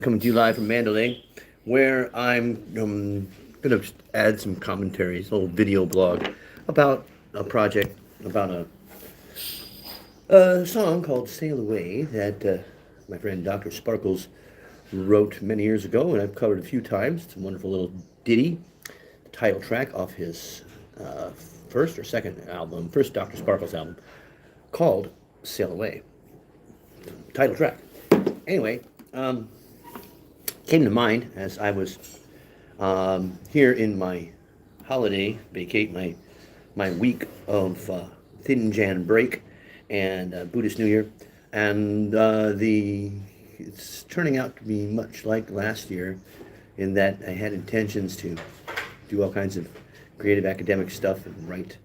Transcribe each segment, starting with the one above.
Coming to you live from Mandalay, where I'm going to add some commentaries, a little video blog about a project, about a song called Sail Away that my friend Dr. Sparkles wrote many years ago, and I've covered a few times. It's a wonderful little ditty, title track off his uh, first or second album, first Dr. Sparkles album, called Sail Away. Title track. Anyway, came to mind as I was here in my holiday vacate, my week of Thin Jan break and Buddhist New Year, and it's turning out to be much like last year, in that I had intentions to do all kinds of creative academic stuff and write,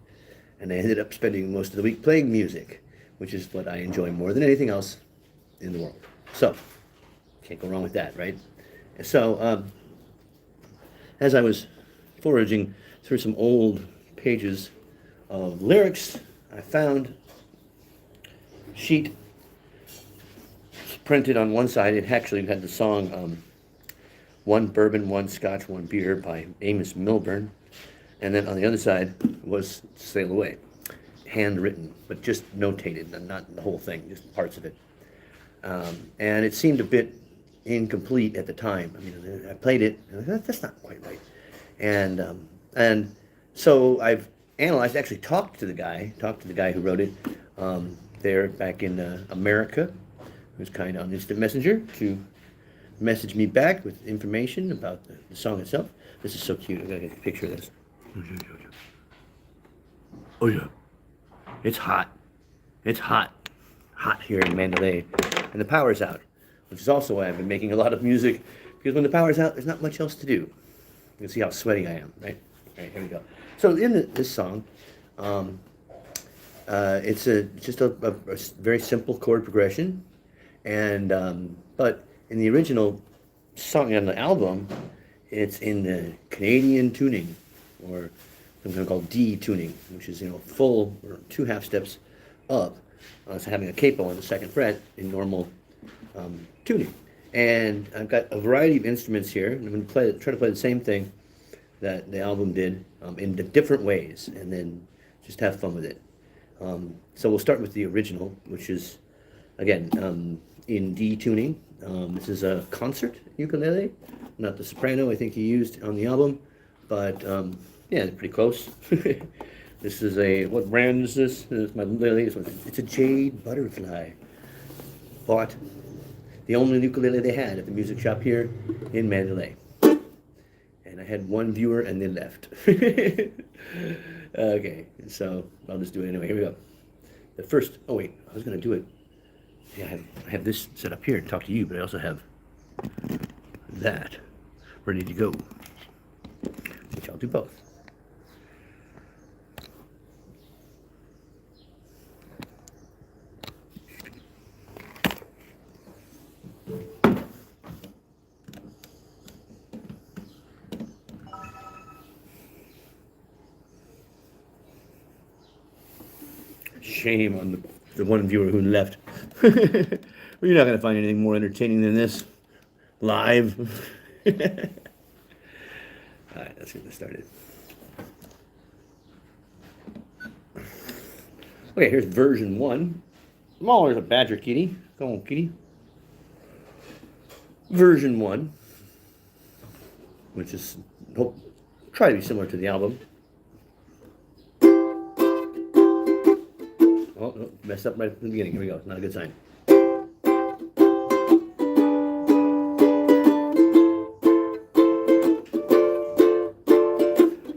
and I ended up spending most of the week playing music, which is what I enjoy more than anything else in the world. So, can't go wrong with that, right? So, as I was foraging through some old pages of lyrics, I found a sheet printed on one side. It actually had the song One Bourbon, One Scotch, One Beer by Amos Milburn. And then on the other side was Sail Away, handwritten, but just notated, not the whole thing, just parts of it. And it seemed a bit incomplete at the time. I mean, I played it, and I thought, that's not quite right. And so I've analyzed, actually talked to the guy who wrote it there back in America, who's kind on Instant Messenger to message me back with information about the song itself. This is so cute. I gotta get a picture of this. Oh yeah, it's hot. It's hot here in Mandalay, and the power's out, which is also why I've been making a lot of music, because when the power's out, there's not much else to do. You can see how sweaty I am, right? All right, here we go. So in this song, it's just a very simple chord progression, and but in the original song on the album, it's in the Canadian tuning, or something called D tuning, which is full or two half steps up. It's having a capo on the second fret in normal tuning. And I've got a variety of instruments here, and I'm going to try to play the same thing that the album did in different ways, and then just have fun with it. So we'll start with the original, which is, again, in D tuning. This is a concert ukulele, not the soprano I think he used on the album, but yeah, it's pretty close. This is what brand is this? This is my latest one. It's a Jade Butterfly. Bought the only ukulele they had at the music shop here in Mandalay. And I had one viewer and they left. Okay, so I'll just do it anyway. Here we go. The first, oh wait, I was going to do it. Yeah, I have this set up here to talk to you, but I also have that ready to go, which I'll do both. Shame on the one viewer who left. Well, you're not going to find anything more entertaining than this live. All right, let's get this started. Okay, here's version 1. Smaller as a badger kitty. Come on, kitty. Version 1, which is try to be similar to the album. Oh, no, messed up right from the beginning. Here we go. Not a good sign.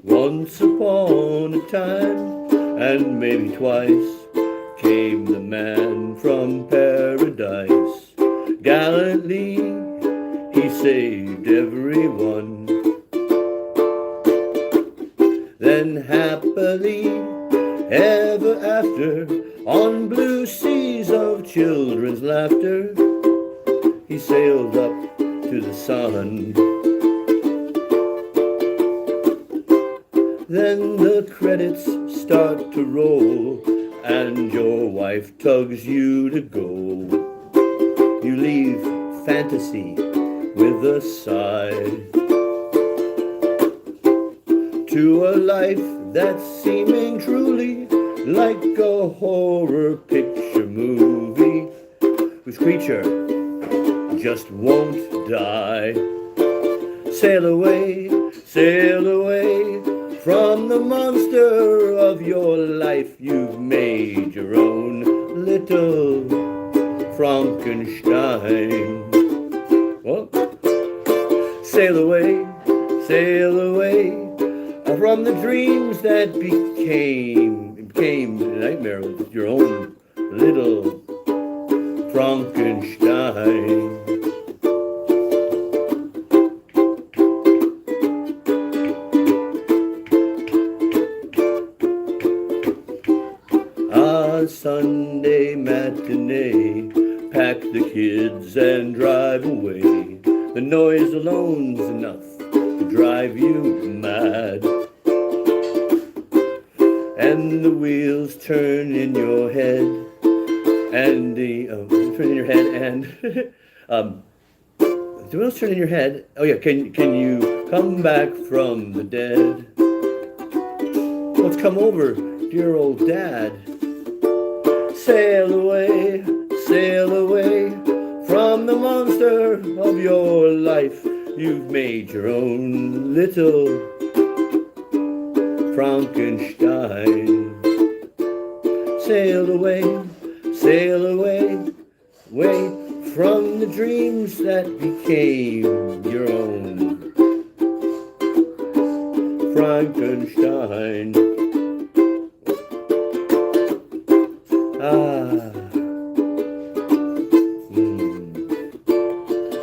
Once upon a time, and maybe twice, came the man from paradise. Gallantly, he saved everyone. Then happily, ever after, on blue seas of children's laughter, he sailed up to the sun. Then the credits start to roll, and your wife tugs you to go. You leave fantasy with a sigh to a life that's seeming truly like a horror picture movie whose creature just won't die. Sail away from the monster of your life. You've made your own little Frankenstein. What? Sail away from the dreams that became a nightmare with your own little Frankenstein. A Sunday matinee, pack the kids and drive away. The noise alone's enough to drive you mad. And the wheels turn in your head, and the wheels turn in your head. Oh yeah, can you come back from the dead? Let's come over, dear old dad. Sail away from the monster of your life. You've made your own little Frankenstein. Sail away from the dreams that became your own Frankenstein.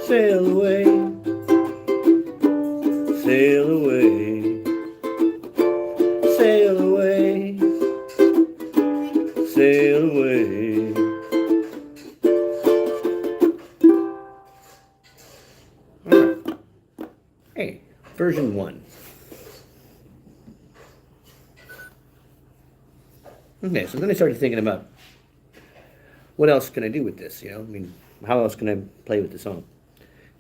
Sail away, sail away, sail away, sail away. Hey, version 1. Okay, so then I started thinking about what else can I do with this, you know? I mean, how else can I play with the song?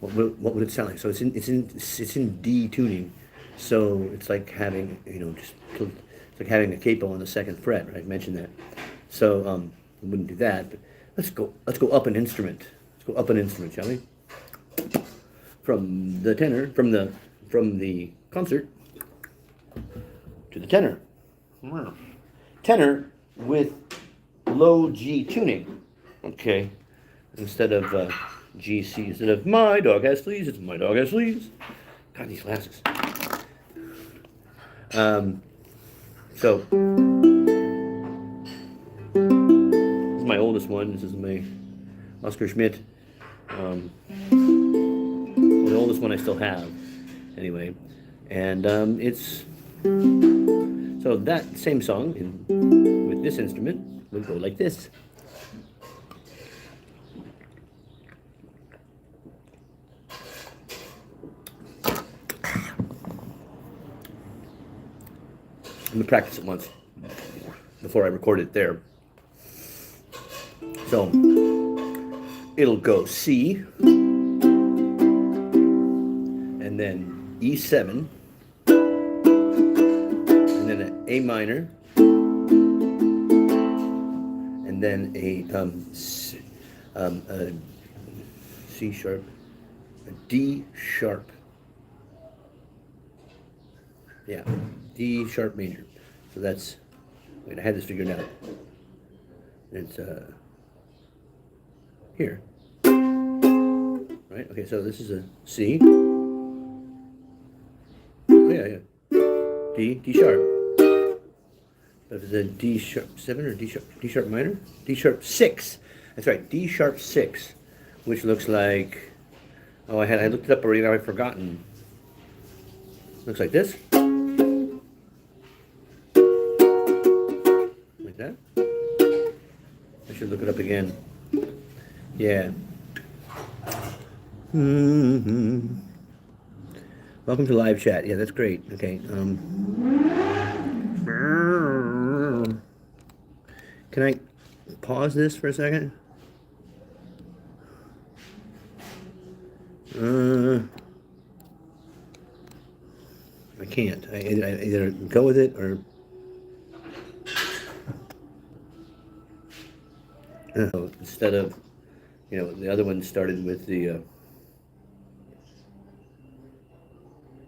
What would it sound like? So it's in D tuning, so it's like having, you know, it's like having a capo on the 2nd fret, right? I mentioned that. So I wouldn't do that, but let's go up an instrument. Let's go up an instrument, shall we? From the tenor, from the concert to the tenor. Tenor with low G tuning. Okay, instead of G, C, instead of my dog has fleas, it's my dog has fleas. God, these glasses. So this is my oldest one. This is my Oscar Schmidt. The oldest one I still have, anyway. And it's so that same song with this instrument would go like this. Let me practice it once before I record it there. So it'll go C, and then E7, and then an A minor, and then a C sharp, a D sharp. Yeah, D sharp major. So that's, wait, I had this figured out. It's here. Right? Okay, so this is a C. Oh, yeah. D sharp. But it's a D sharp 7 or D sharp minor? D sharp 6. That's right, D sharp 6, which looks like, oh, I looked it up already, now I've forgotten. Looks like this. Like that. I should look it up again. Yeah. Welcome to live chat. Yeah, that's great. Okay. Can I pause this for a second? Uh, I can't. I either go with it or. So instead of, the other one started with the.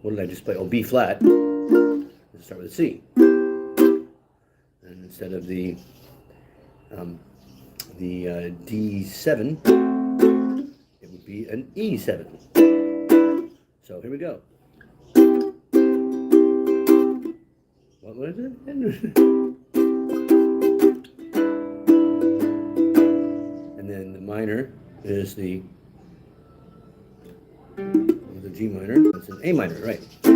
What did I just play? Oh, B flat. Let's start with a C. And instead of the D7, it would be an E7. So here we go. What was it? And then the minor is the G minor. That's an A minor, right? I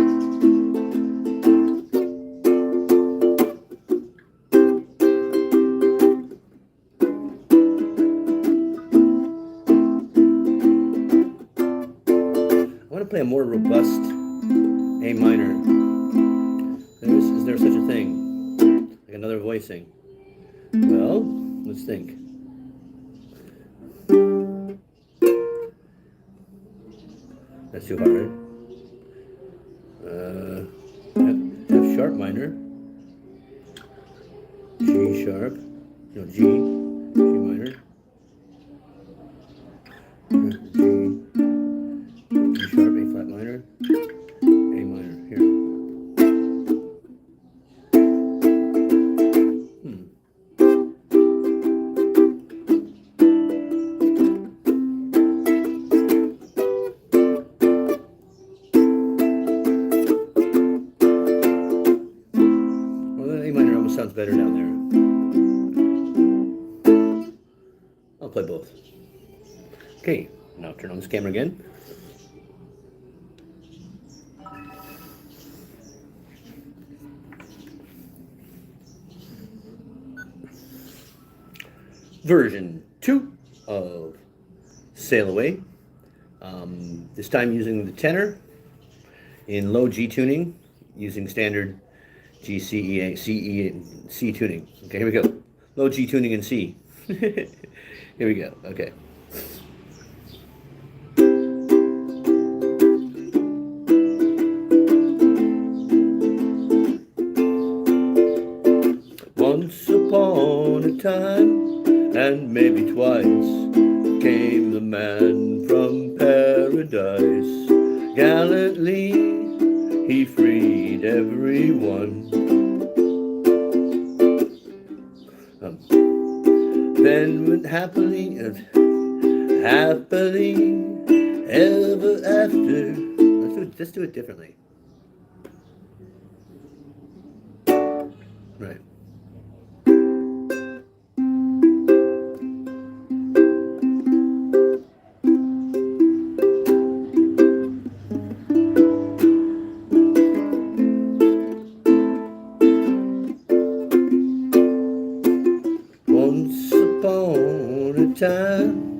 want to play a more robust A minor. Is there such a thing? Like another voicing? Well, let's think. That's too hard. F sharp minor. G sharp. No, G minor. G sharp, A flat minor, A minor. Here. Well, the A minor almost sounds better down there. I'll play both. Okay, now turn on this camera again. Version 2 of Sail Away. This time using the tenor in low G tuning, using standard G, C, E, C tuning. Okay, here we go. Low G tuning in C. Here we go. Okay. Once upon a time, and maybe twice, came the man from paradise. Gallantly he freed everyone. Then went happily ever after. Let's do it differently. Right. Once upon a time,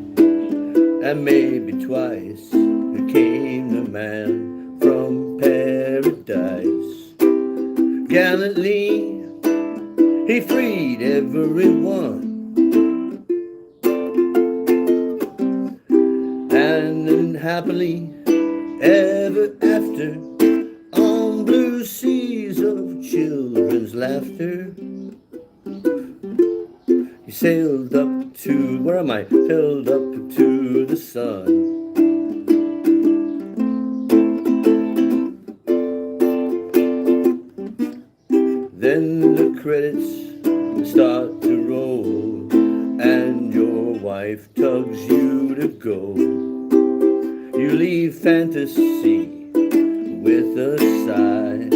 and maybe twice, there came the man from paradise. Gallantly he freed everyone, and then happily ever after, on blue seas of children's laughter, he sailed up to, where am I? Sailed up to the sun. Then the credits start to roll, and your wife tugs you to go. You leave fantasy with a sigh,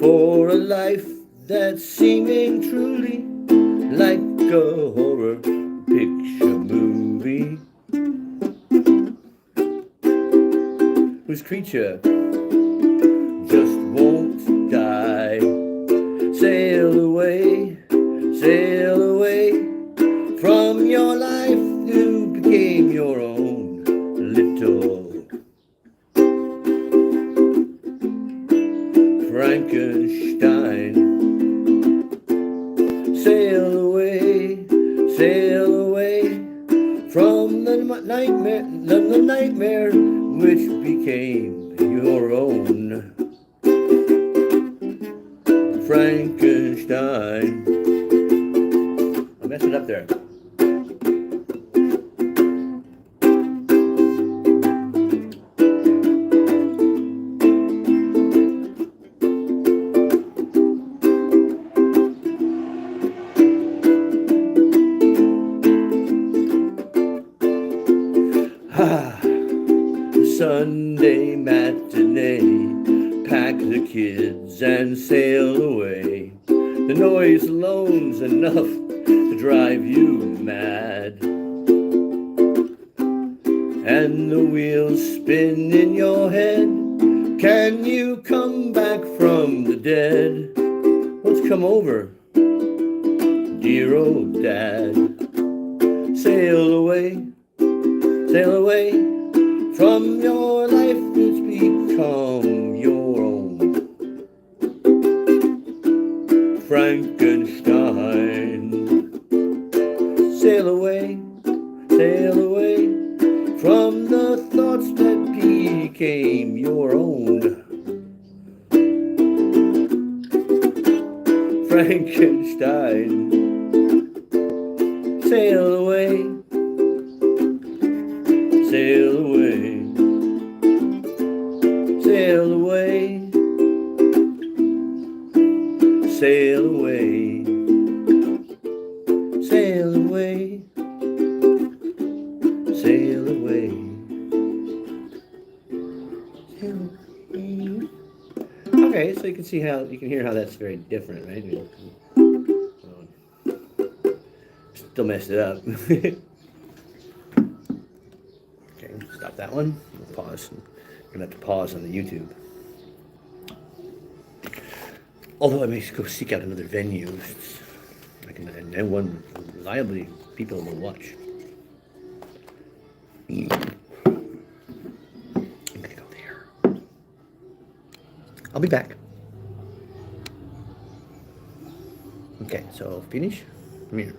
for a life that's seeming truly like a horror picture movie, whose creature just won't die. Sail away from your life. You became your own little Frankenstein. Sail away from the the nightmare which became your own. Frankenstein. I messed it up there. Sunday matinee, pack the kids and sail away. The noise alone's enough to drive you mad, and the wheels spin in your head. Can you come back from the dead? What's come over, dear old dad? Sail away from your life that's become your own. Frankenstein. Sail away from the thoughts that became your own. Frankenstein. Sail away. Sail away, sail away, sail away, sail away, sail away, sail away. Okay, so you can see how, you can hear how that's very different, right? Still messed it up. Stop that one. We'll pause. I'm gonna have to pause on the YouTube. Although I may go seek out another venue, and one reliably people will watch. I'm gonna go there. I'll be back. Okay, so finish. Come here.